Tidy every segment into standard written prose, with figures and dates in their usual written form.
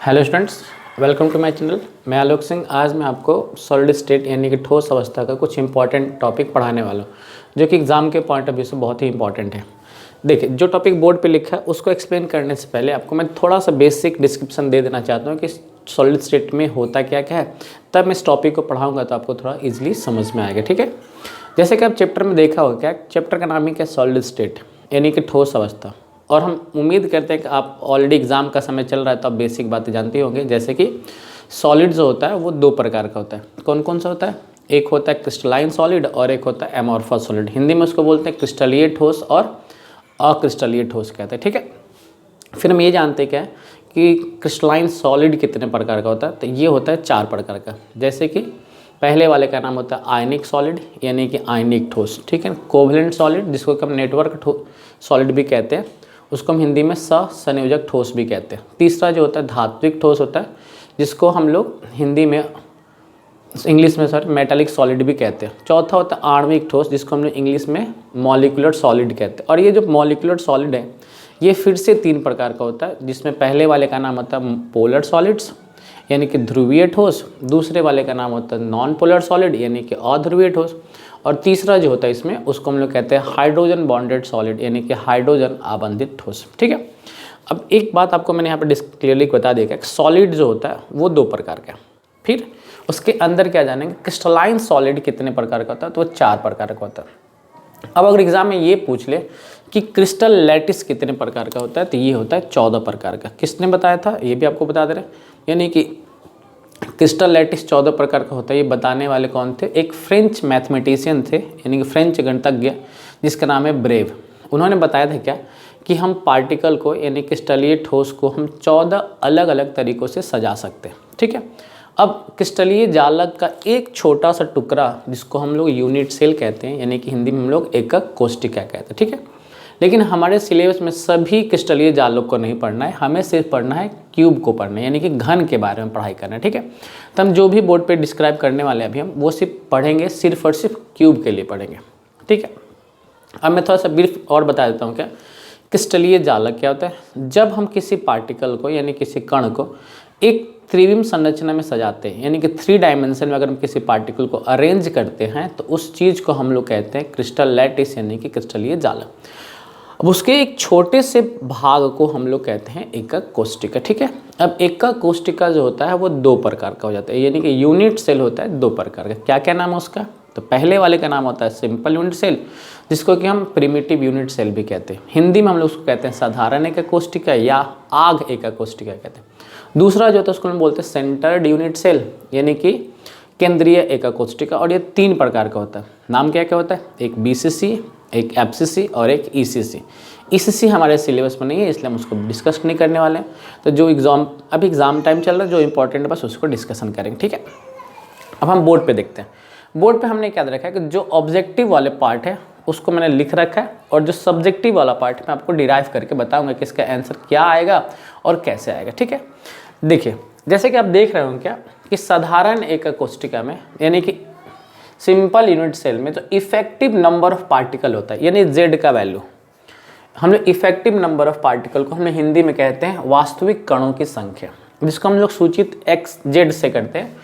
Hello students, welcome to my channel. मैं आलोक सिंह। आज मैं आपको सॉलिड स्टेट यानी कि ठोस अवस्था का कुछ इंपॉर्टेंट टॉपिक पढ़ाने वाला हूँ, जो कि एग्ज़ाम के पॉइंट ऑफ व्यू से बहुत ही इंपॉर्टेंट है। देखिए, जो टॉपिक बोर्ड पे लिखा है उसको एक्सप्लेन करने से पहले आपको मैं थोड़ा सा बेसिक डिस्क्रिप्शन दे देना चाहता हूँ कि सॉलिड स्टेट में होता क्या क्या है। तब मैं इस टॉपिक को पढ़ाऊँगा तो आपको थोड़ा ईजिली समझ में आएगा। ठीक है, जैसे कि आप चैप्टर में देखा होगा, क्या चैप्टर का नाम ही क्या, सॉलिड स्टेट यानी कि ठोस अवस्था। और हम उम्मीद करते हैं कि आप ऑलरेडी एग्ज़ाम का समय चल रहा है तो आप बेसिक बातें जानते होंगे। जैसे कि सॉलिड जो होता है वो दो प्रकार का होता है। कौन कौन सा होता है? एक होता है क्रिस्टलाइन सॉलिड और एक होता है एमॉर्फस सॉलिड। हिंदी में उसको बोलते हैं क्रिस्टलीय ठोस और अक्रिस्टलीय ठोस कहते हैं। ठीक है, फिर हम ये जानते हैं क्या है कि क्रिस्टलाइन सॉलिड कितने प्रकार का होता है। तो ये होता है 4 प्रकार का। जैसे कि पहले वाले का नाम होता है आयनिक सॉलिड यानी कि आयनिक ठोस। ठीक है, कोवलेंट सॉलिड जिसको हम नेटवर्क सॉलिड भी कहते हैं, उसको हम हिंदी में संयोजक ठोस भी कहते हैं। तीसरा जो होता है धात्विक ठोस होता है, जिसको हम लोग हिंदी में इंग्लिश में मेटालिक सॉलिड भी कहते हैं। चौथा होता है आणविक ठोस, जिसको हम लोग इंग्लिश में मॉलिक्यूलर सॉलिड कहते हैं। और ये जो मॉलिक्यूलर सॉलिड है ये फिर से 3 प्रकार का होता है, जिसमें पहले वाले का नाम होता है पोलर सॉलिड्स यानी कि ध्रुवीय ठोस, दूसरे वाले का नाम होता है नॉन पोलर सॉलिड यानी कि अध्रुवीय ठोस, और तीसरा जो होता है इसमें उसको हम लोग कहते हैं हाइड्रोजन बॉन्डेड सॉलिड यानी कि हाइड्रोजन आबंधित ठोस। ठीक है, अब एक बात आपको मैंने यहाँ पर क्लियरली बता दिया कि सॉलिड जो होता है वो 2 प्रकार का है। फिर उसके अंदर क्या जानेंगे, क्रिस्टलाइन सॉलिड कितने प्रकार का होता है, तो वो 4 प्रकार का होता है। अब अगर एग्जाम में ये पूछ ले कि क्रिस्टल लैटिस कितने प्रकार का होता है, तो ये होता है 14 प्रकार का। किसने बताया था, ये भी आपको बता दे रहे हैं। यानी कि क्रिस्टल लैटिस 14 प्रकार का होता है। ये बताने वाले कौन थे? एक फ्रेंच मैथमेटिशियन थे यानी कि फ्रेंच गणितज्ञ, जिसका नाम है ब्रेव। उन्होंने बताया था क्या कि हम पार्टिकल को यानी क्रिस्टलीय ठोस को हम 14 अलग अलग तरीक़ों से सजा सकते हैं। ठीक है, अब क्रिस्टलीय जालक का एक छोटा सा टुकड़ा जिसको हम लोग यूनिट सेल कहते हैं यानी कि हिंदी में हम लोग एकक कोष्टिका कहते हैं। ठीक है, लेकिन हमारे सिलेबस में सभी क्रिस्टलीय जालों को नहीं पढ़ना है, हमें सिर्फ पढ़ना है क्यूब को पढ़ना है यानी कि घन के बारे में पढ़ाई करना है। ठीक है, तो हम जो भी बोर्ड पे डिस्क्राइब करने वाले हैं अभी हम वो सिर्फ पढ़ेंगे, सिर्फ और सिर्फ क्यूब के लिए पढ़ेंगे। ठीक है, अब मैं थोड़ा सा ब्रीफ और बता देता हूँ क्या क्रिस्टलीय जालक क्या होता है। जब हम किसी पार्टिकल को यानी किसी कण को एक त्रिविम संरचना में सजाते हैं यानी कि 3 डायमेंशन में अगर हम किसी पार्टिकल को अरेंज करते हैं तो उस चीज़ को हम लोग कहते हैं क्रिस्टल लैटिस यानी कि क्रिस्टलीय जालक। अब उसके एक छोटे से भाग को हम लोग कहते हैं एकक कोष्टिका। ठीक है, अब एकक कोष्टिका जो होता है वो 2 प्रकार का हो जाता है यानी कि यूनिट सेल होता है 2 प्रकार का। क्या क्या नाम है उसका? तो पहले वाले का नाम होता है सिंपल यूनिट सेल, जिसको कि हम प्रिमिटिव यूनिट सेल भी कहते हैं। हिंदी में हम लोग उसको कहते हैं साधारण एकक कोष्टिका या आग एकक कोष्टिका कहते हैं। दूसरा जो होता है उसको हम बोलते हैं सेंटर्ड यूनिट सेल यानी कि केंद्रीय एकक कोष्टिका। और ये 3 प्रकार का होता है। नाम क्या क्या होता है? एक BCC, एक FCC और एक ECC। ECC हमारे सिलेबस में नहीं है इसलिए हम उसको डिस्कस नहीं करने वाले हैं। तो जो अभी एग्ज़ाम टाइम चल रहा है, जो इंपॉर्टेंट है बस उसको डिस्कशन करेंगे। ठीक है, अब हम बोर्ड पे देखते हैं। बोर्ड पे हमने क्या रखा है कि जो ऑब्जेक्टिव वाले पार्ट है उसको मैंने लिख रखा है, और जो सब्जेक्टिव वाला पार्ट मैं आपको डिराइव करके बताऊँगा कि इसका आंसर क्या आएगा और कैसे आएगा। ठीक है, देखिए जैसे कि आप देख रहे हो क्या कि साधारण एकक कोष्टिका में यानी कि सिंपल यूनिट सेल में जो इफेक्टिव नंबर ऑफ पार्टिकल होता है यानी Z का वैल्यू, हम लोग इफेक्टिव नंबर ऑफ पार्टिकल को हम लोग हिंदी में कहते हैं वास्तविक कणों की संख्या, जिसको हम लोग सूचित XZ से करते हैं।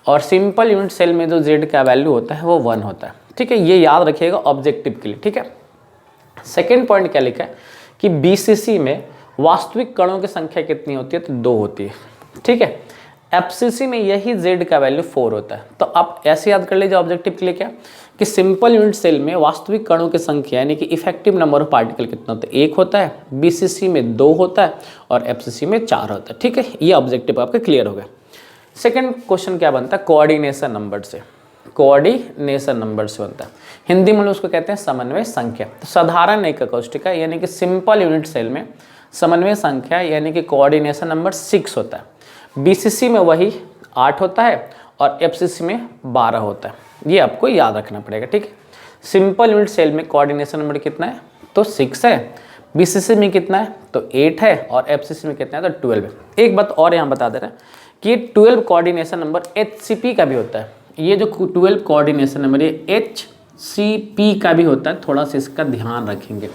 और सिंपल यूनिट सेल में जो Z का वैल्यू होता है वो 1 होता है। ठीक है, ये याद रखिएगा ऑब्जेक्टिव के लिए। ठीक है, सेकेंड पॉइंट क्या लिखा है कि BCC में वास्तविक कणों की संख्या कितनी होती है? तो 2 होती है। ठीक है, FCC में यही Z का वैल्यू 4 होता है। तो आप ऐसे याद कर लीजिए ऑब्जेक्टिव के लिए क्या कि सिंपल यूनिट सेल में वास्तविक कणों की संख्या यानी कि इफेक्टिव नंबर ऑफ पार्टिकल कितना होता है? 1 होता है, BCC में 2 होता है और FCC में 4 होता है। ठीक है, ये ऑब्जेक्टिव आपका क्लियर हो गया। सेकेंड क्वेश्चन क्या बनता है? कोऑर्डिनेशन नंबर से। कोऑर्डिनेशन नंबर से बनता है, हिंदी में उसको कहते हैं समन्वय संख्या। तो साधारण एकक कोष्टिका यानी कि सिंपल यूनिट सेल में समन्वय संख्या यानी कि कोऑर्डिनेशन नंबर 6 होता है। BCC में वही 8 होता है और FCC में 12 होता है। ये आपको याद रखना पड़ेगा। ठीक है, सिंपल यूनिट सेल में कोऑर्डिनेशन नंबर कितना है? तो 6 है। BCC में कितना है? तो 8 है। और FCC में कितना है? तो 12 है। एक बात और यहाँ बता दे रहे हैं कि ये 12 कोऑर्डिनेशन नंबर HCP का भी होता है। ये जो 12 कोऑर्डिनेशन नंबर ये HCP का भी होता है, थोड़ा सा इसका ध्यान रखेंगे।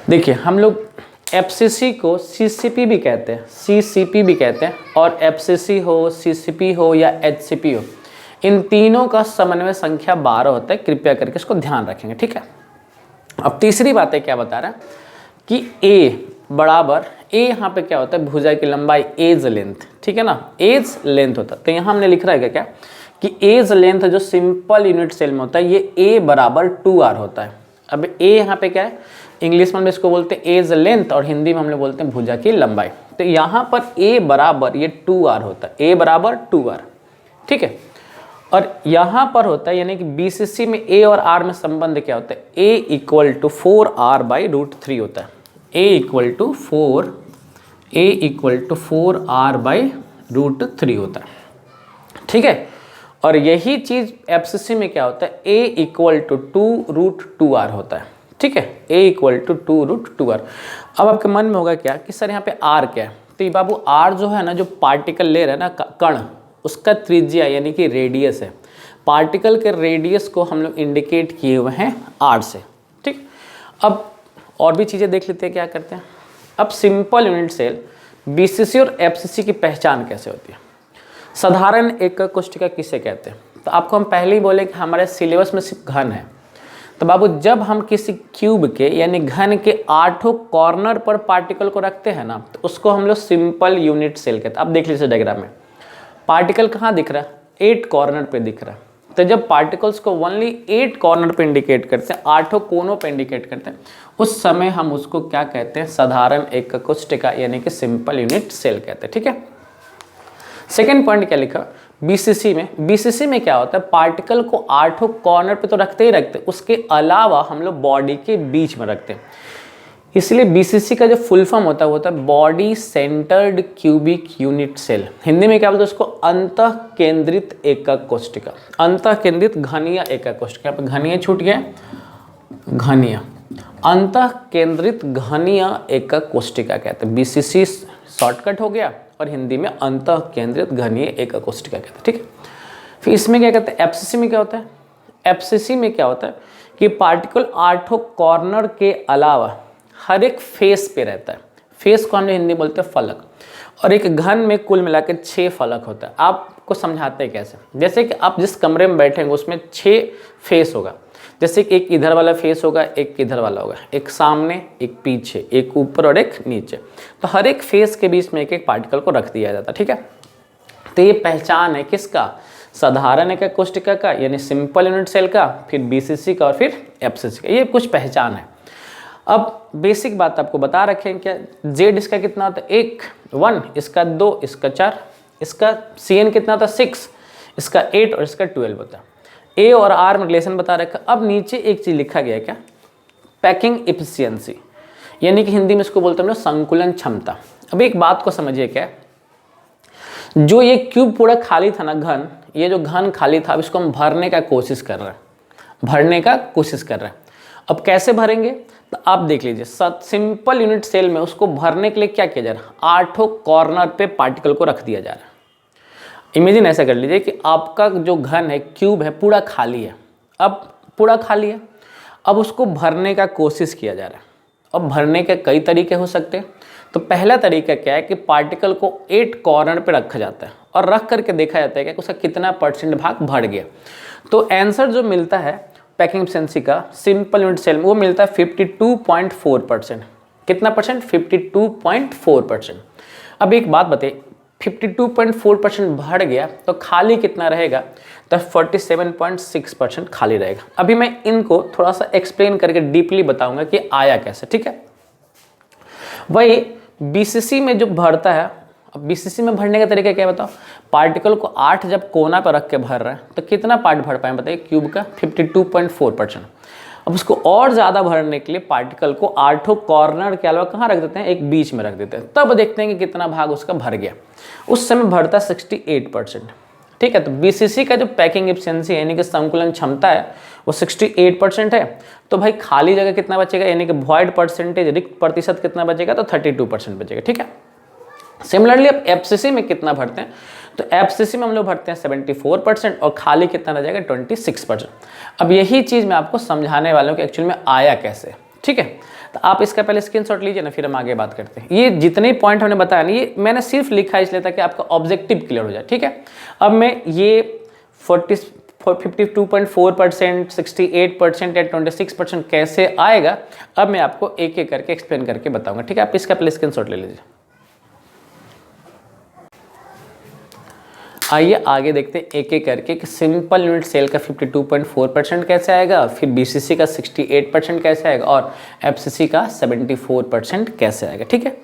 देखिए हम लोग FCC को CCP भी कहते हैं, CCP भी कहते हैं, और FCC हो, CCP हो या HCP हो, इन तीनों का समन्वय संख्या 12 होता है। कृपया करके इसको ध्यान रखेंगे, ठीक है। अब तीसरी बात है, क्या बता रहा है कि A बराबर, A यहाँ पे क्या होता है, भुजा की लंबाई, एज लेंथ, ठीक है ना, एज लेंथ होता है। तो यहाँ हमने लिख रहा है क्या कि एज लेंथ जो सिंपल यूनिट सेल में होता है ये A बराबर 2R होता है। अब A यहाँ पे क्या है, इंग्लिश में हम इसको बोलते हैं एज लेंथ और हिंदी में हम लोग बोलते हैं भुजा की लंबाई। तो यहाँ पर A बराबर ये 2R होता है, A बराबर 2R, ठीक है। और यहाँ पर होता है यानी कि BCC में A और R में संबंध क्या होता है, A इक्वल टू 4R/√3 होता है। A इक्वल टू 4R/√3 होता है, ठीक है। और यही चीज़ FCC में क्या होता है, A इक्वल टू 2√2R होता है, ठीक है। A equal to 2√2R। अब आपके मन में होगा क्या कि सर यहाँ पे R क्या है, तो ये बाबू R जो है ना, जो पार्टिकल ले रहा है ना कण, उसका त्रिज्या यानी कि रेडियस है। पार्टिकल के रेडियस को हम लोग इंडिकेट किए हुए हैं R से, ठीक। अब और भी चीज़ें देख लेते हैं क्या करते हैं। अब सिंपल यूनिट सेल BCC और FCC की पहचान कैसे होती है। साधारण एकक कोशिका किसे कहते हैं, तो आपको हम पहले ही बोले कि हमारे सिलेबस में सिर्फ घन है। तो बाबू जब हम किसी क्यूब के यानी घन के 8 कॉर्नर पर पार्टिकल को रखते हैं ना, तो उसको हम लोग सिंपल यूनिट सेल कहते हैं। अब देख लीजिए डायग्राम में पार्टिकल कहाँ दिख रहा है, 8 कॉर्नर पे दिख रहा है। तो जब पार्टिकल्स को ओनली 8 कॉर्नर पे इंडिकेट करते हैं, 8 कोनों पे इंडिकेट करते हैं, उस समय हम उसको क्या कहते हैं, साधारण एकक कोशिका यानी कि सिंपल यूनिट सेल कहते हैं, ठीक है। सेकेंड पॉइंट क्या लिखा, BCC में क्या होता है, पार्टिकल को 8 कॉर्नर पे तो रखते ही रखते, उसके अलावा हम लोग बॉडी के बीच में रखते हैं। इसलिए BCC का जो फुल फॉर्म होता है वो होता है body centred cubic unit cell. Hindi में क्या बोलते हैं उसको, अंतः केंद्रित एकक कोशिका, अंतः केंद्रित घनीय एकक कोशिका। यहाँ पे घनीय छूट गया, घनीय, अंतः केंद्रित घनीय एकक कोशिका कहते हैं। BCC शॉर्टकट हो गया और हिंदी में अंतः केंद्रित घनीय एकक कोशिका कहते हैं, ठीक है। फिर इसमें क्या कहते हैं, FCC में क्या होता है, FCC में क्या होता है कि पार्टिकल 8 कॉर्नर के अलावा हर एक फेस पे रहता है। फेस को हम हिंदी बोलते हैं फलक, और एक घन में कुल मिलाकर 6 फलक होता है। आपको समझाते हैं कैसे, जैसे कि आप जिस कमरे में बैठेंगे उसमें 6 फेस होगा। जैसे कि एक इधर वाला फेस होगा, एक इधर वाला होगा, एक सामने, एक पीछे, एक ऊपर और एक नीचे। तो हर एक फेस के बीच में एक एक पार्टिकल को रख दिया जाता है, ठीक है। तो ये पहचान है किसका, साधारण एकक कोशिका का यानी सिंपल यूनिट सेल का, फिर BCC का और फिर FCC का, ये कुछ पहचान है। अब बेसिक बात आपको बता रखे हैं क्या, Z इसका कितना होता है, 1, इसका 2, इसका 4, इसका CN कितना था 6, इसका 8 और इसका 12 होता है। A और R में रिलेशन बता रखा। अब नीचे एक चीज़ लिखा गया है क्या, पैकिंग इफिशियंसी, यानी कि हिंदी में इसको बोलते हैं संकुलन क्षमता। अब एक बात को समझिए क्या, जो ये क्यूब पूरा खाली था ना घन, ये जो घन खाली था, अब इसको हम भरने का कोशिश कर रहे हैं, अब कैसे भरेंगे, तो आप देख लीजिए सिंपल यूनिट सेल में उसको भरने के लिए क्या किया जा रहा है, 8 कॉर्नर पे पार्टिकल को रख दिया जा रहा है। इमेजिन ऐसा कर लीजिए कि आपका जो घन है, क्यूब है, पूरा खाली है। अब पूरा खाली है, अब उसको भरने का कोशिश किया जा रहा है। अब भरने के कई तरीके हो सकते हैं। तो पहला तरीका क्या है कि पार्टिकल को 8 कॉर्नर पे रखा जाता है और रख करके देखा जाता है कि उसका कितना % भाग भर गया। तो आंसर जो मिलता है पैकिंग एफिशिएंसी का सिंपल यूनिट सेल में, वो मिलता है 52.4%। कितना %? 52.4%। अब एक बात बताइए, 52.4% भर गया तो खाली कितना रहेगा, तो 47.6% खाली रहेगा। अभी मैं इनको थोड़ा सा एक्सप्लेन करके डीपली बताऊंगा कि आया कैसे, ठीक है। वही BCC में जो भरता है, अब BCC में भरने का तरीका क्या बताओ, पार्टिकल को 8 जब कोना पर रख के भर रहा है तो कितना पार्ट भर पाए बताइए, क्यूब का 52.4%। अब उसको और ज़्यादा भरने के लिए पार्टिकल को 8 कॉर्नर के अलावा कहाँ रख देते हैं, एक बीच में रख देते हैं, तब देखते हैं कि कितना भाग उसका भर गया। उस समय भरता 68%, ठीक है। तो BCC का जो पैकिंग एफिशिएंसी यानी कि संकुलन क्षमता है वो 68% है। तो भाई खाली जगह कितना बचेगा, यानी कि वॉइड परसेंटेज, रिक्त प्रतिशत कितना बचेगा, तो 32% बचेगा, ठीक है। सिमिलरली अब FCC में कितना भरते हैं, तो FCC में हम लोग भरते हैं 74% और खाली कितना रह जाएगा, 26%। अब यही चीज़ मैं आपको समझाने वाला हूँ कि एक्चुअली में आया कैसे, ठीक है। तो आप इसका पहले स्क्रीनशॉट लीजिए ना, फिर हम आगे बात करते हैं। ये जितने पॉइंट हमने बताया ना, ये मैंने सिर्फ लिखा इसलिए ताकि आपका ऑब्जेक्टिव क्लियर हो जाए, ठीक है। अब मैं ये 52.4%, 68% या 26% कैसे आएगा, अब मैं आपको एक एक करके एक्सप्लेन करके बताऊंगा, ठीक है। आप इसका पहले स्क्रीनशॉट ले लीजिए। आइए आगे देखते हैं एक एक करके कि सिंपल यूनिट सेल का 52.4% कैसे आएगा, फिर बीसीसी का 68% कैसे आएगा और एफसीसी का 74% कैसे आएगा, ठीक है।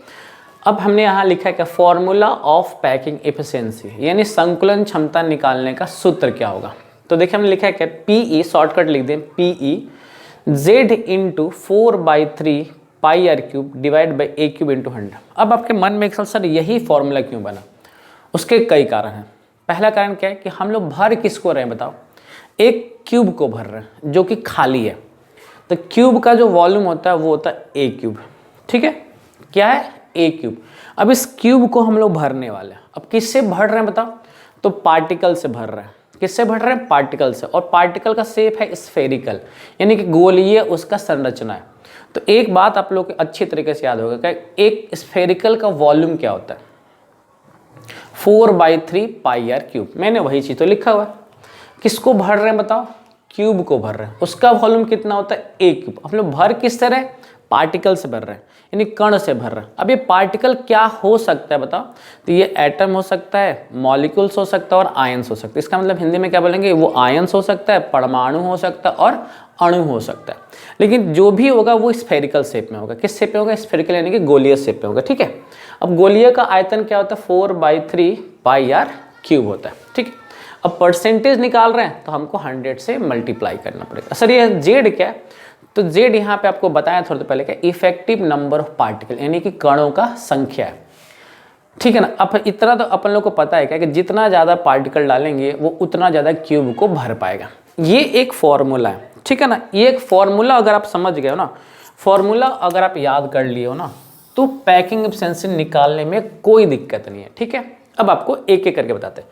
अब हमने यहाँ लिखा है कि फॉर्मूला ऑफ पैकिंग एफिशिएंसी, यानी संकुलन क्षमता निकालने का सूत्र क्या होगा। तो देखिए हमने लिखा है कि पीई, शॉर्टकट लिख दें, PE Z into 4/3 pi R cube divide by A cube into 100। अब आपके मन में एक सर यही फॉर्मूला क्यों बना, उसके कई कारण हैं। पहला कारण क्या है कि हम लोग भर किसको रहे हैं बताओ, एक क्यूब को भर रहे हैं जो कि खाली है। तो क्यूब का जो वॉल्यूम होता है वो होता है ए क्यूब, ठीक है। क्या है, ए क्यूब। अब इस क्यूब को हम लोग भरने वाले हैं। अब किससे भर रहे हैं बताओ, तो पार्टिकल से भर रहे हैं। किससे भर रहे हैं, पार्टिकल से। और पार्टिकल का शेप है स्फेरिकल, यानी कि गोलीय उसका संरचना है। तो एक बात आप लोग को अच्छी तरीके से याद होगा कि एक स्फेरिकल का वॉल्यूम क्या होता है, 4/3 पाई आर क्यूब। मैंने वही चीज तो लिखा हुआ है। किसको भर रहे हैं बताओ, क्यूब को भर रहे हैं, उसका वॉल्यूम कितना होता है, ए क्यूब। हम लोग भर किस तरह, पार्टिकल से भर रहे हैं, यानी कण से भर रहे हैं। अब ये पार्टिकल क्या हो सकता है बताओ, तो ये एटम हो सकता है, मॉलिक्यूल्स हो सकता है और आयंस हो सकता है। इसका मतलब हिंदी में क्या बोलेंगे, वो आयंस हो सकता है, परमाणु हो सकता है और अणु हो सकता है। लेकिन जो भी होगा वो स्फेरिकल शेप में होगा। किस शेप में होगा, स्फेरिकल यानी कि गोलीय शेप में होगा, ठीक है। अब गोलीय का आयतन क्या होता है, 4/3 पाई आर क्यूब होता है, ठीक है। अब परसेंटेज निकाल रहे हैं तो हमको 100 से मल्टीप्लाई करना पड़ेगा। सर ये जेड क्या है, तो जेड यहाँ पे आपको बताया थोड़ी देर पहले क्या, इफेक्टिव नंबर ऑफ पार्टिकल, यानी कि कणों का संख्या है, ठीक है ना। अब इतना तो अपन लोग को पता है क्या कि जितना ज़्यादा पार्टिकल डालेंगे वो उतना ज़्यादा क्यूब को भर पाएगा। ये एक फॉर्मूला है, ठीक है ना। ये एक फॉर्मूला अगर आप समझ गए हो ना, फॉर्मूला अगर आप याद कर लिए हो ना, तो पैकिंग एफिशिएंसी निकालने में कोई दिक्कत नहीं है, ठीक है। अब आपको एक एक करके बताते हैं।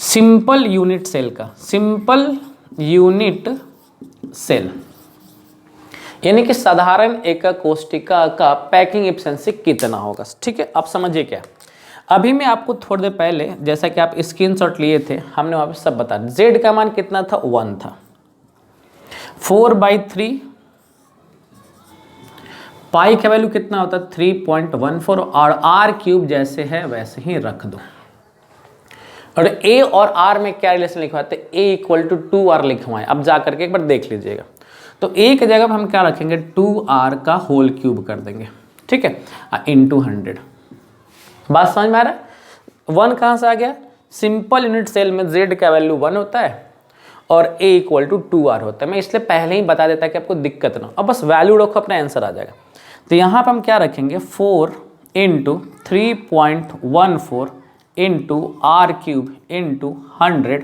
सिंपल यूनिट सेल का, सिंपल यूनिट सेल यानी कि साधारण एकक कोशिका का पैकिंग एफिशिएंसी कितना होगा, ठीक है। आप समझिए क्या, अभी मैं आपको थोड़ी देर पहले जैसा कि आप स्क्रीनशॉट लिए थे, हमने वहाँ पे सब बता दिया। जेड का मान कितना था, 1 था। 4/3 पाई का वैल्यू कितना होता है, 3.14 और आर क्यूब जैसे है वैसे ही रख दो। और ए और आर में क्या रिलेशन लिखवाते, ए इक्वल टू 2r लिखवाएं। अब जा करके एक बार देख लीजिएगा। तो ए की जगह हम क्या रखेंगे, 2r का होल क्यूब कर देंगे, ठीक है, इंटू 100। बात समझ में आ रहा है। 1 कहाँ से आ गया, सिंपल यूनिट सेल में जेड का वैल्यू 1 होता है और ए इक्वल टू 2r होता है। मैं इसलिए पहले ही बता देता कि आपको दिक्कत ना हो। अब बस वैल्यू रखो, अपना आंसर आ जाएगा। तो यहाँ पर हम क्या रखेंगे, 4 into 3.14 into R cube into 100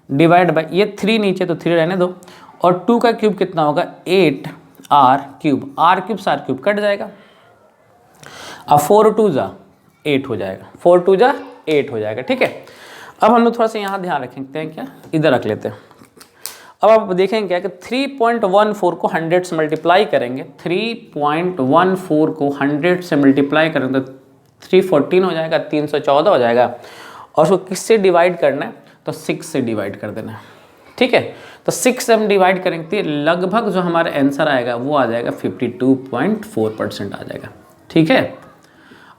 divide by, ये 3 नीचे तो 3 रहने दो, और 2 का क्यूब कितना होगा, 8r क्यूब। आर क्यूब से आर क्यूब कट जाएगा। अब 4 2 जा 8 हो जाएगा, 4 2 जा 8 हो जाएगा, ठीक है। अब हम लोग थोड़ा सा यहाँ ध्यान रखते हैं, क्या इधर रख लेते हैं। अब आप देखेंगे क्या कि 3.14 को 100 से मल्टीप्लाई करेंगे, 3.14 को 100 से मल्टीप्लाई करेंगे तो 314 हो जाएगा, 314 हो जाएगा। और उसको किससे डिवाइड करना है, तो 6 से डिवाइड कर देना है, ठीक है। तो 6 से हम डिवाइड करेंगे, लगभग जो हमारा आंसर आएगा वो आ जाएगा 52.4% आ जाएगा, ठीक है।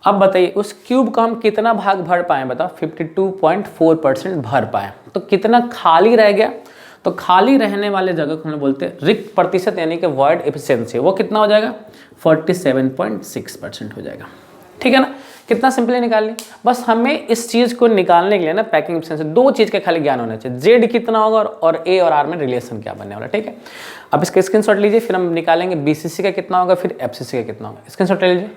अब बताइए उस क्यूब का हम कितना भाग भर पाए बताओ, 52.4% भर पाए। तो कितना खाली रह गया, तो खाली रहने वाले जगह को हम बोलते हैं रिक्त प्रतिशत, यानी कि वॉइड एफिशिएंसी। वो कितना हो जाएगा, 47.6% हो जाएगा, ठीक है ना। कितना सिंपली निकाल ली। बस हमें इस चीज़ को निकालने के लिए ना पैकिंग एफिशिएंसी 2 चीज़ का खाली ज्ञान होना चाहिए, जेड कितना होगा और ए और आर में रिलेशन क्या बनने वाला, ठीक है। अब इसका स्क्रीनशॉट लीजिए, फिर हम निकालेंगे बीसीसी का कितना होगा, फिर एफसीसी का कितना होगा। स्क्रीनशॉट ले लीजिए।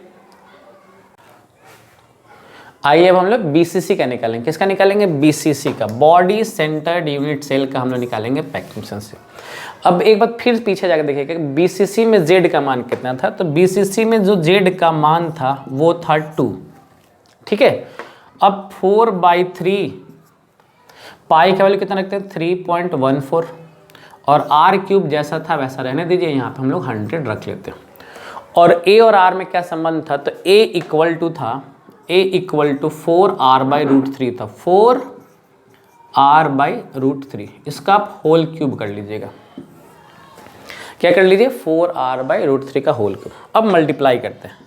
आइए अब हम लोग बीसीसी का निकालेंगे। किसका निकालेंगे, बीसीसी का, बॉडी सेंटर्ड यूनिट सेल का हम लोग निकालेंगे पैकिंग एफिशिएंसी। अब एक बार फिर पीछे जाकर देखिएगा बीसीसी में जेड का मान कितना था। तो बीसीसी में जो जेड का मान था वो था 2, ठीक है। अब 4/3 पाई का वैल्यू कितना रखते हैं, 3.14 और आर क्यूब जैसा था वैसा रहने दीजिए, यहाँ पे हम लोग 100 रख लेते हैं। और ए और आर में क्या संबंध था, तो ए इक्वल टू 4r/√3 था, 4r/√3। इसका आप होल क्यूब कर लीजिएगा, क्या कर लीजिए, 4r/√3 का होल क्यूब। अब मल्टीप्लाई करते हैं,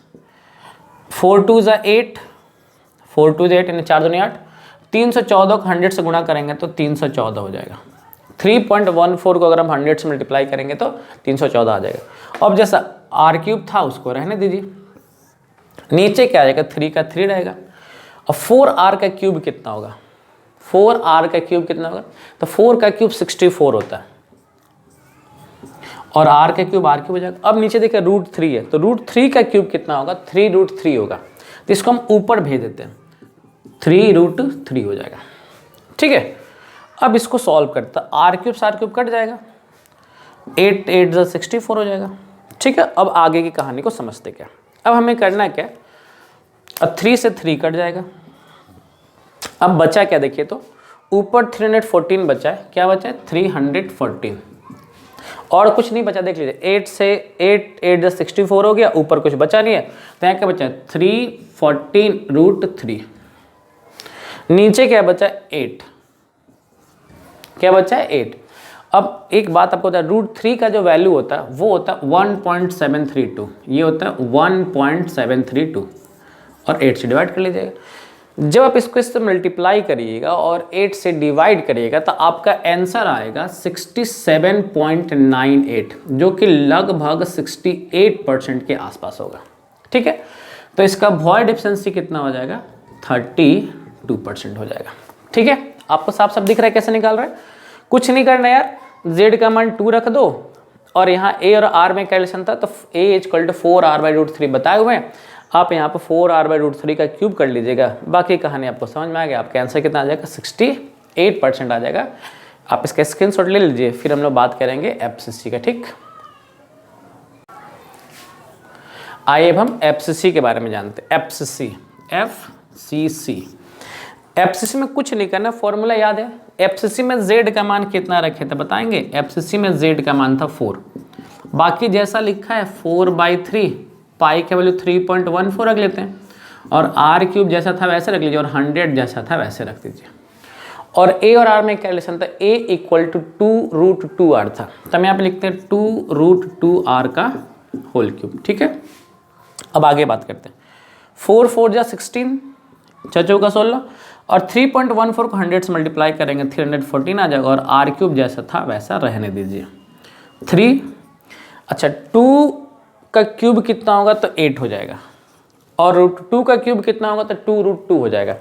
4 2 = 8, 4 2 = 8 यानी 4 दूनी 8, 314 को 100 से गुणा करेंगे तो 314 हो जाएगा। 3.14 को अगर हम 100 से मल्टीप्लाई करेंगे तो 314 आ जाएगा। अब जैसा r क्यूब था उसको रहने दीजिए, नीचे क्या आ जाएगा, 3 का 3 रहेगा। और 4r का क्यूब कितना होगा, 4r का क्यूब कितना होगा, तो 4 का क्यूब 64 होता है और r का क्यूब r क्यूब हो जाएगा। अब नीचे देखिए √3 है, तो √3 का क्यूब कितना होगा, 3√3 होगा, तो इसको हम ऊपर भेज देते हैं, 3√3 हो जाएगा। ठीक है, अब इसको सॉल्व करता, r क्यूब कट जाएगा, 8 8 = 64 हो जाएगा। ठीक है, अब आगे की कहानी को समझते क्या। अब हमें करना है क्या, अब 3 से 3 कट जाएगा, अब बचा क्या देखिए, तो ऊपर 314 बचा है, क्या बचा है, 314 और कुछ नहीं बचा, देख लीजिए 8 से 8 8 = 64 हो गया, ऊपर कुछ बचा नहीं है, तो यहाँ क्या बचा है, 314√3, नीचे क्या बचा है, 8, क्या बचा है, 8। अब एक बात आपको बता, √3 का जो वैल्यू होता है वो होता है 1.732, ये होता है 1.732 और 8 से डिवाइड कर लीजिएगा। जब आप इसको इससे मल्टीप्लाई करिएगा और 8 से डिवाइड करिएगा तो आपका आंसर आएगा 67.98, जो कि लगभग 68% के आसपास होगा। ठीक है, तो इसका वॉइड एफिशिएंसी कितना हो जाएगा, 32% हो जाएगा। ठीक है, आपको साफ साफ दिख रहा है कैसे निकाल रहा है, कुछ नहीं करना यार, z का मान 2 रख दो और यहाँ a और r में कैलकुलेशन था तो a = 4r/√3 बताए हुए हैं, आप यहाँ पर 4r/√3 का क्यूब कर लीजिएगा, बाकी कहानी आपको समझ में आ गया। आपका आंसर कितना आ जाएगा, 68% आ जाएगा। आप इसका स्क्रीनशॉट ले लीजिए, फिर हम लोग बात करेंगे FCC का। ठीक, आइए अब हम FCC के बारे में जानते हैं। FCC में कुछ नहीं करना, फॉर्मूला याद है। FCC में z का मान कितना रखे थे बताएंगे, FCC में z का मान था 4, बाकी जैसा लिखा है 4/3, पाई का वैल्यू 3.14 रख लेते हैं, और r क्यूब जैसा था वैसे रख लीजिए और 100 जैसा था वैसे रख दीजिए। और a और r में कैलकुलेशन था, a = 2√2r था, तो हम यहाँ पे लिखते हैं 2√2r का होल क्यूब। ठीक है, अब आगे बात करते हैं। 4 4 = 16, 6 का 16, और 3.14 को 100 से मल्टीप्लाई करेंगे 314 आ जाएगा, और r क्यूब जैसा था वैसा रहने दीजिए। 3, अच्छा 2 का क्यूब कितना होगा, तो 8 हो जाएगा, और √2 का क्यूब कितना होगा, तो 2√2 हो जाएगा।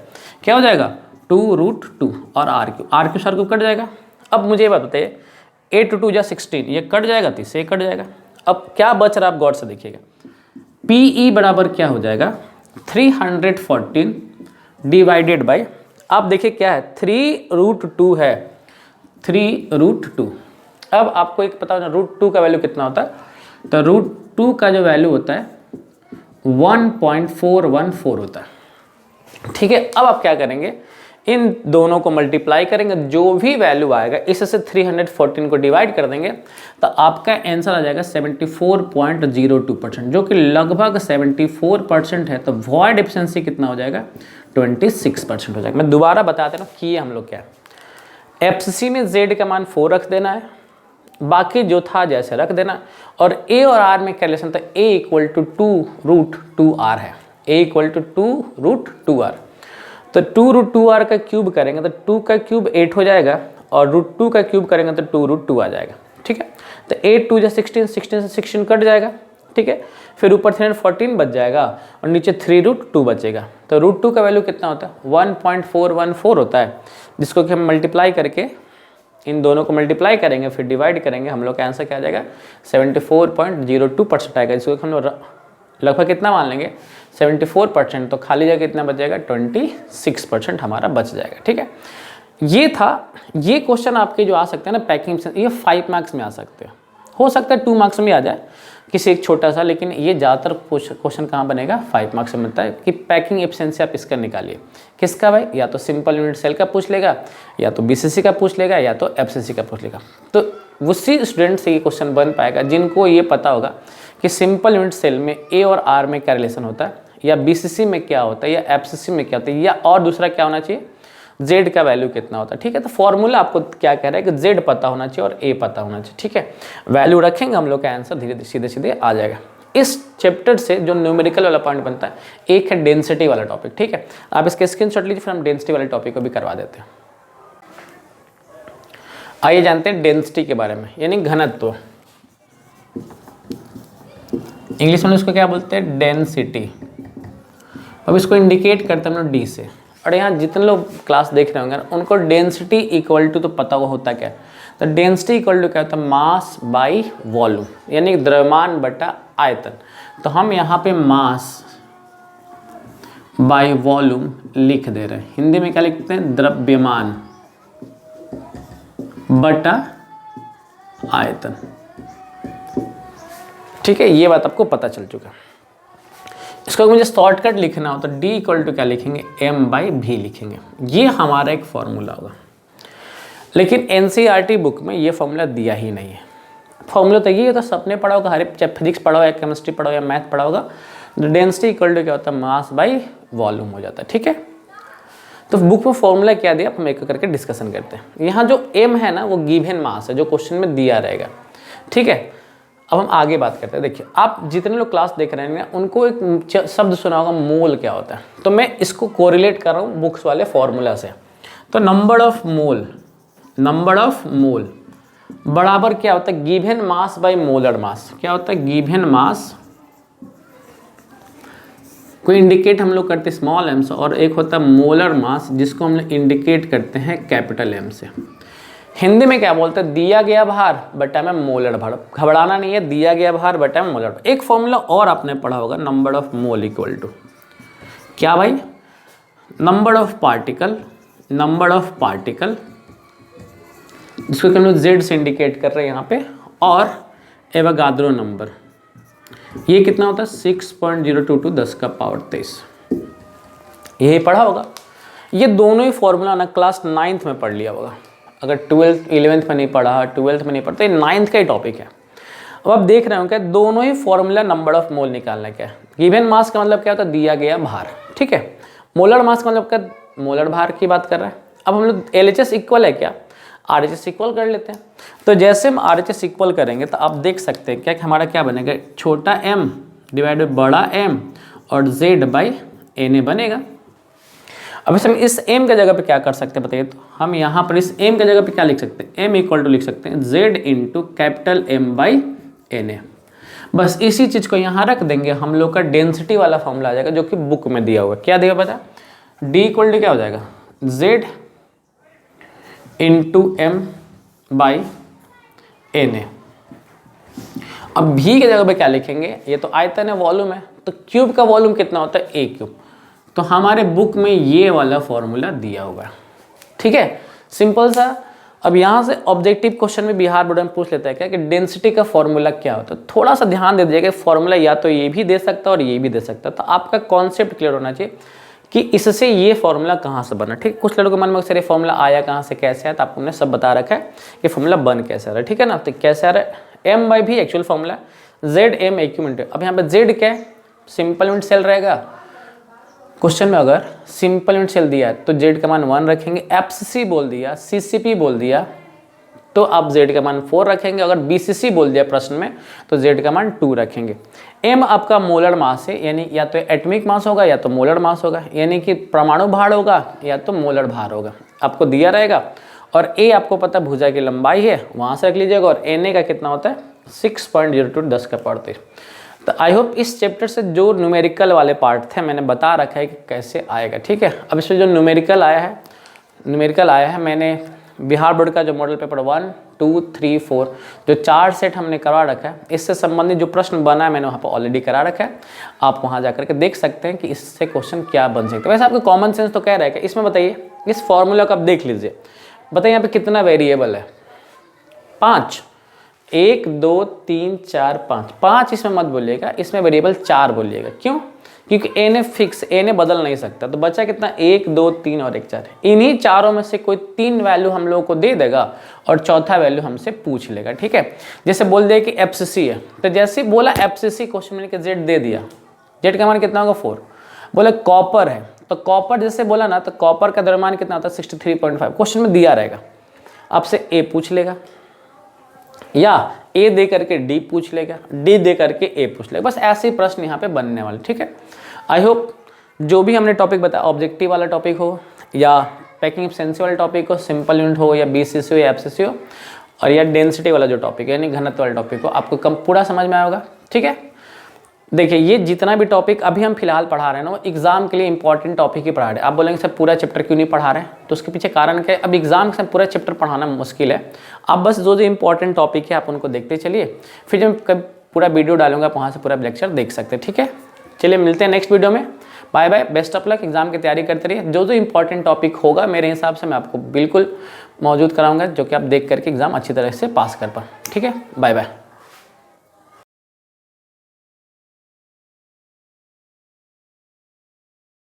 क्या हो जाएगा, 2√2 और r क्यूब कट जाएगा। अब मुझे ये बात बताइए, 8 2 = 16, ये कट जाएगा तो इससे कट जाएगा। अब क्या बच रहा है आप गौर से देखिएगा, PE बराबर क्या हो जाएगा, 314 डिवाइडेड बाई, आप देखिए क्या है, 3√2 है, 3√2। अब आपको एक पता होना √2 का वैल्यू कितना होता है, तो √2 का जो वैल्यू होता है 1.414 होता है। ठीक है, अब आप क्या करेंगे, इन दोनों को मल्टीप्लाई करेंगे, जो भी वैल्यू आएगा इससे 314 को डिवाइड कर देंगे तो आपका आंसर आ जाएगा 74.02%, जो कि लगभग 74% है। तो वॉइड एफिशिएंसी कितना हो जाएगा, 26% हो जाएगा। मैं दोबारा बता दे रहा हूँ कि हम लोग क्या, FCC में z का मान 4 रख देना है, बाकी जो था जैसे रख देना, और a और r में कैलकुलेशन था a = 2√2r है, a = 2√2r, तो 2√2r का क्यूब करेंगे तो 2 का क्यूब 8 हो जाएगा, और √2 का क्यूब करेंगे तो 2√2 आ जाएगा। ठीक है, तो 8 2 = 16, 16 से 16 कट जाएगा। ठीक है, फिर ऊपर 314 बच जाएगा और नीचे 3√2 बचेगा, तो √2 का वैल्यू कितना होता है, 1.414 होता है, जिसको कि हम मल्टीप्लाई करके इन दोनों को मल्टीप्लाई करेंगे फिर डिवाइड करेंगे, हम लोग का आंसर क्या आ जाएगा, 74.02% आएगा। इसको हम लोग लगभग कितना मान लेंगे, 74%, तो खाली जगह कितना बच जाएगा, 26% हमारा बच जाएगा। ठीक है, ये था, ये क्वेश्चन आपके जो आ सकते हैं ना पैकिंग से, ये 5 मार्क्स में आ सकते हैं, हो सकता है 2 मार्क्स में आ जाए किसी एक छोटा सा, लेकिन ये ज़्यादातर क्वेश्चन कहाँ बनेगा, 5 मार्क्स में मिलता है कि पैकिंग एफिशिएंसी आप इसका निकालिए। किसका भाई, या तो सिंपल यूनिट सेल का पूछ लेगा, या तो BCC का पूछ लेगा, या तो FCC का पूछ लेगा। तो उसी स्टूडेंट से ये क्वेश्चन बन पाएगा जिनको ये पता होगा कि सिंपल यूनिट सेल में ए और आर में क्या रिलेशन होता है, या बीसीसी में क्या होता है, या एफसीसी में क्या होता है, या और दूसरा क्या होना चाहिए, जेड का वैल्यू कितना होता है। ठीक है, तो फॉर्मूला आपको क्या कह रहा है कि जेड पता होना चाहिए और ए पता होना चाहिए। ठीक है, वैल्यू रखेंगे हम लोग का आंसर धीरे सीधे सीधे आ जाएगा। इस चैप्टर से जो न्यूमेरिकल वाला पॉइंट बनता है, एक है डेंसिटी वाला टॉपिक। ठीक है, आप इसके स्क्रीनशॉट लीजिए, फिर हम डेंसिटी वाले टॉपिक को भी करवा देते हैं। आइए जानते हैं डेंसिटी के बारे में, यानी घनत्व। इंग्लिश में उसको क्या बोलते हैं, डेंसिटी। अब इसको इंडिकेट करते हैं हम लोग डी से। और यहाँ जितने लोग क्लास देख रहे होंगे उनको डेंसिटी इक्वल टू तो पता होता क्या है। तो डेंसिटी इक्वल टू क्या होता है, मास बाई वॉल्यूम, यानी द्रव्यमान बटा आयतन। तो हम यहाँ पे मास बाई वॉल्यूम लिख दे रहे हैं। हिंदी में क्या लिखते हैं, द्रव्यमान बटा आयतन। ठीक है, ये बात आपको पता चल चुका। इसको मुझे शॉर्टकट लिखना हो तो D इक्वल टू क्या लिखेंगे, m बाई भी लिखेंगे। ये हमारा एक फॉर्मूला होगा, लेकिन NCERT बुक में ये फॉर्मूला दिया ही नहीं है। फॉर्मूला तो ये होता है, सबने पढ़ा होगा, हर एक चाहे फिजिक्स पढ़ा हो या केमिस्ट्री पढ़ा हो या मैथ पढ़ा होगा। डेंसिटी इक्वल टू क्या होता है, मास बाई वॉल्यूम हो जाता है। ठीक है, तो बुक में फॉर्मूला क्या दिया हम एक करके डिस्कशन करते हैं। यहाँ जो m है ना वो गिवन मास है, जो क्वेश्चन में दिया रहेगा। ठीक है, अब हम आगे बात करते हैं। देखिए, आप जितने लोग क्लास देख रहे हैं उनको एक शब्द सुना होगा, मोल क्या होता है। तो मैं इसको कोरिलेट कर रहा हूँ बुक्स वाले फॉर्मूला से। तो नंबर ऑफ मोल बराबर क्या होता है, given mass by molar mass. क्या होता है, गिवन मास को इंडिकेट हम लोग करते हैं स्मॉल m से, और एक होता है मोलर मास जिसको हम लोग इंडिकेट करते हैं कैपिटल M से। हिंदी में क्या बोलते हैं, दिया गया भार बटा में मोलर भार। घबराना नहीं है, दिया गया भार बटा में मोलर भार। एक फॉर्मूला और आपने पढ़ा होगा, number of mole equal to क्या भाई, नंबर ऑफ पार्टिकल जिसको हम लोग जेड से इंडिकेट कर रहे हैं यहाँ पे, और एवोगाद्रो नंबर। ये कितना होता है, 6.022 10 का पावर 23। यही पढ़ा होगा। ये दोनों ही फॉर्मूला ना क्लास 9th में पढ़ लिया होगा। अगर 12th 11th में नहीं पढ़ा, 12th में नहीं पढ़ा, तो ये 9th का ही टॉपिक है। अब आप देख रहे हो क्या, दोनों ही फॉर्मूला नंबर ऑफ मोल निकालना क्या है। गिवन मास का मतलब क्या होता है, दिया गया भार। ठीक है, मोलर मास का मतलब क्या, मोलर भार की बात कर रहे हैं। अब हम लोग LHS इक्वल है क्या, RHS इक्वल कर लेते हैं। तो जैसे हम RHS इक्वल करेंगे तो आप देख सकते हैं क्या कि हमारा क्या बनेगा, छोटा m डिवाइड बाई बड़ा m और z बाई na बनेगा। अब हम इस m के जगह पे क्या कर सकते हैं बताइए, तो हम यहाँ पर इस m के जगह पे क्या लिख सकते हैं, m इक्वल टू लिख सकते हैं z into capital M by na। बस इसी चीज़ को यहाँ रख देंगे, हम लोग का डेंसिटी वाला फॉर्मूला आ जाएगा जो कि बुक में दिया हुआ है। क्या दिया पता, d इक्वल टू क्या हो जाएगा, z into M by na। अब भी के जगह पे क्या लिखेंगे, ये तो आयतन है, वॉल्यूम है, तो क्यूब का वॉल्यूम कितना होता है, a क्यूब। तो हमारे बुक में ये वाला फॉर्मूला दिया हुआ है। ठीक है, सिंपल सा। अब यहाँ से ऑब्जेक्टिव क्वेश्चन में बिहार बोर्ड में पूछ लेता है क्या कि डेंसिटी का फॉर्मूला क्या होता है। थोड़ा सा ध्यान दे दीजिएगा, फॉर्मूला या तो ये भी दे सकता है और ये भी दे सकता है। तो आपका कॉन्सेप्ट क्लियर होना चाहिए कि इससे ये फॉर्मूला कहाँ से बना। ठीक, कुछ लोगों के मन में अक्सर ये फॉर्मूला आया कहाँ से, कैसे आया, तो आपको हमने सब बता रखा है कि फॉर्मूला बन कैसे आ रहा है। ठीक है ना, तो कैसे आ रहा है, m बाई भी actual formula, z m a cube into. अब यहाँ पे z क्या है, सिंपल यूनिट सेल रहेगा। क्वेश्चन में अगर सिंपल यूनिट सेल दिया है तो z का मान 1 रखेंगे, FCC बोल दिया, CCP बोल दिया तो आप z का मान 4 रखेंगे। अगर BCC बोल दिया प्रश्न में तो z का मान 2 रखेंगे। m आपका मोलर मास है, यानी या तो एटॉमिक मास होगा या तो मोलर मास होगा, यानी कि परमाणु भार होगा या तो मोलर भार होगा, आपको दिया रहेगा। और a आपको पता भुजा की लंबाई है, वहाँ से रख लीजिएगा। और na का कितना होता है, 6.02 10 का पावर 23। तो आई होप इस चैप्टर से जो न्यूमेरिकल वाले पार्ट थे मैंने बता रखा है कि कैसे आएगा। ठीक है, अब इसमें जो न्यूमेरिकल आया है मैंने बिहार बोर्ड का जो मॉडल पेपर 1, 2, 3, 4 जो 4 सेट हमने करवा रखा है, इससे संबंधित जो प्रश्न बना है मैंने वहाँ पर ऑलरेडी करा रखा है। आप वहाँ जा करके देख सकते हैं कि इससे क्वेश्चन क्या बन सकते हैं। वैसे आपको कॉमन सेंस तो कह रहा है कि इसमें बताइए, इस फॉर्मूला को आप देख लीजिए, बताइए यहाँ पे कितना वेरिएबल है, 5, 1 2 3 4 5। 5 इसमें मत बोलिएगा, इसमें वेरिएबल 4 बोलिएगा। क्यों, क्योंकि ए ने फिक्स, ए ने बदल नहीं सकता। तो बचा कितना, 1 2 3 और 1 4। इन्हीं चारों में से कोई 3 वैल्यू हम लोगों को दे देगा और चौथा वैल्यू हमसे पूछ लेगा, ठीक है। जैसे बोल दिया कि FCC है, तो जैसे बोला FCC क्वेश्चन में कि Z दे दिया, Z का मान कितना होगा 4। बोला कॉपर है, तो कॉपर जैसे बोला ना, तो कॉपर का द्रव्यमान कितना होता है 63.5, क्वेश्चन में दिया रहेगा। आपसे ए पूछ लेगा, या ए दे करके डी पूछ लेगा, डी दे करके ए पूछ लेगा। बस ऐसे ही प्रश्न यहाँ पे बनने वाले, ठीक है। आई होप जो भी हमने टॉपिक बताया, ऑब्जेक्टिव वाला टॉपिक हो या पैकिंग एफिशिएंसी वाला टॉपिक हो, सिंपल यूनिट हो या BCC हो या FCC हो, और या डेंसिटी वाला जो टॉपिक है यानी घनत्व वाला टॉपिक हो, आपको कम पूरा समझ में आएगा, ठीक है। देखिए ये जितना भी टॉपिक अभी हम फिलहाल पढ़ा रहे हैं ना, वो एग्जाम के लिए इंपॉर्टेंट टॉपिक ही पढ़ा रहे हैं। आप बोलेंगे सर पूरा चैप्टर क्यों नहीं पढ़ा रहे हैं, तो उसके पीछे कारण क्या है। अब एग्जाम से पूरा चैप्टर पढ़ाना मुश्किल है, आप बस जो जो इंपॉर्टेंट टॉपिक है आप उनको देखते चलिए, फिर जब कब पूरा वीडियो डालूंगा वहाँ से पूरा लेक्चर देख सकते हैं, ठीक है। चलिए मिलते हैं नेक्स्ट वीडियो में, bye bye, best of luck, exam की तैयारी करते रहिए। जो जो इंपॉर्टेंट टॉपिक होगा मेरे हिसाब से मैं आपको बिल्कुल मौजूद कराऊंगा, जो कि आप देख करके एग्जाम अच्छी तरह से पास कर पाएँ, ठीक है। Bye bye.